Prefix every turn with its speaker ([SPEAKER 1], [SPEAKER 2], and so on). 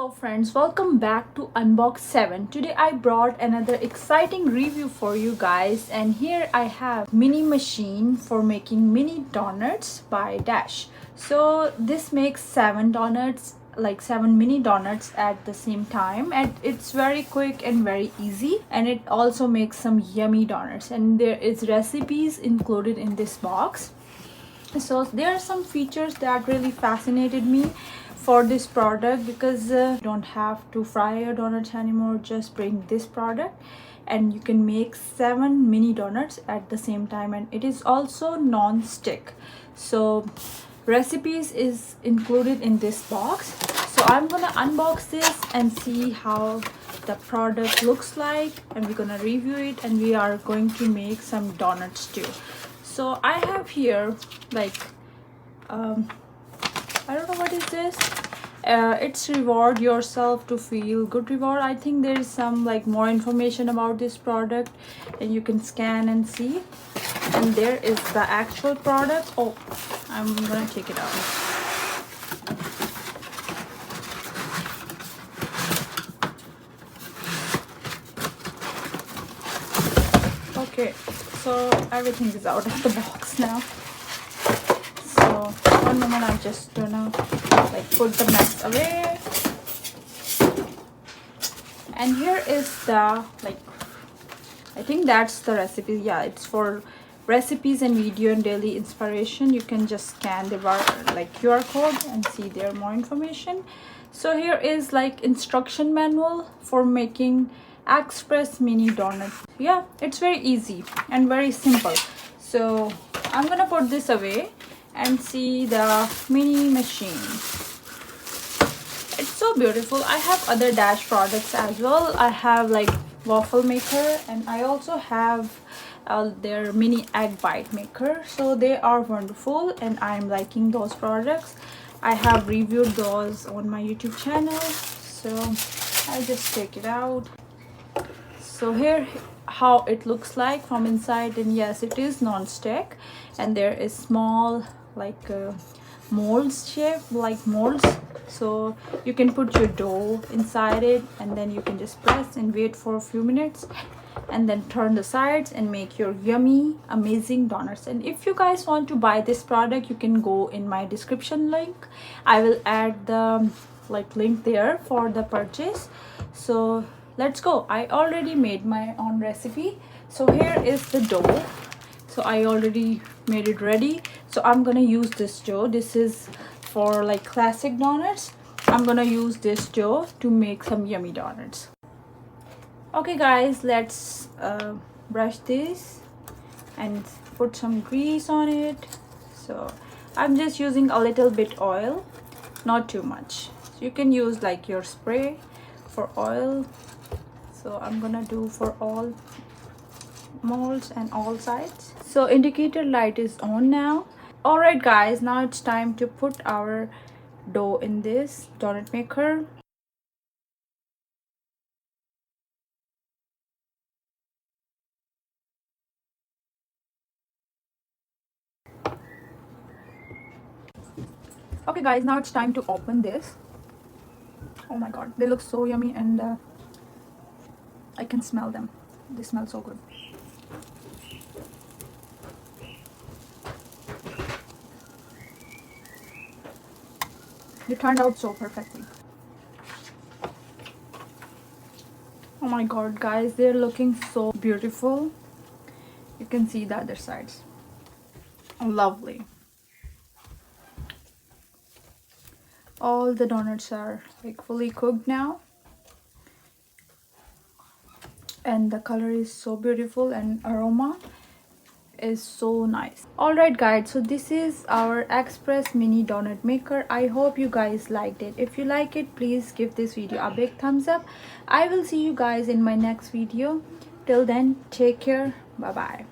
[SPEAKER 1] Hello friends, welcome back to Unbox 7. Today I brought another exciting review for you guys, and here I have mini machine for making mini donuts by Dash. So this makes 7 donuts, like 7 mini donuts at the same time, and it's very quick and very easy, and it also makes some yummy donuts, and there is recipes included in this box. So there are some features that really fascinated me for this product, because you don't have to fry your donuts anymore. Just bring this product and you can make 7 mini donuts at the same time, and it is also non-stick. So recipes is included in this box. So I'm gonna unbox this and see how the product looks like, and we're gonna review it, and we are going to make some donuts too. So I have here like I don't know what is this. It's reward yourself to feel good reward. I think there is some like more information about this product, and you can scan and see. And there is the actual product. Oh, I'm gonna take it out. Okay, so everything is out of the box now. So one moment, I'm just gonna like put the mess away. And here is the like, I think that's the recipe. Yeah, it's for recipes and video and daily inspiration. You can just scan the like QR code and see there more information. So here is like instruction manual for making express mini donuts. Yeah, it's very easy and very simple. So I'm gonna put this away and see the mini machine. It's so beautiful. I have other Dash products as well. I have like waffle maker, and I also have their mini egg bite maker. So they are wonderful, and I'm liking those products. I have reviewed those on my YouTube channel. So I'll just take it out. So here how it looks like from inside, and yes, it is non-stick, and there is small like molds shape, like molds, so you can put your dough inside it, and then you can just press and wait for a few minutes, and then turn the sides and make your yummy amazing donuts. And if you guys want to buy this product, you can go in my description link. I will add the like link there for the purchase. So let's go. I already made my own recipe. So here is the dough. So I already made it ready. So I'm gonna use this dough. This is for like classic donuts. I'm gonna use this dough to make some yummy donuts. Okay guys, let's brush this and put some grease on it. So I'm just using a little bit oil, not too much. So you can use like your spray for oil. So I'm gonna do for all molds and all sides. So indicator light is on now. All right guys, now it's time to put our dough in this donut maker. Okay guys, now it's time to open this. Oh my god, they look so yummy, and I can smell them. They smell so good. They turned out so perfectly. Oh my god guys, they're looking so beautiful. You can see the other sides. Lovely. All the donuts are like fully cooked now, and the color is so beautiful, and aroma is so nice. All right guys, so this is our express mini donut maker. I hope you guys liked it. If you like it, please give this video a big thumbs up. I will see you guys in my next video. Till then, take care. Bye bye.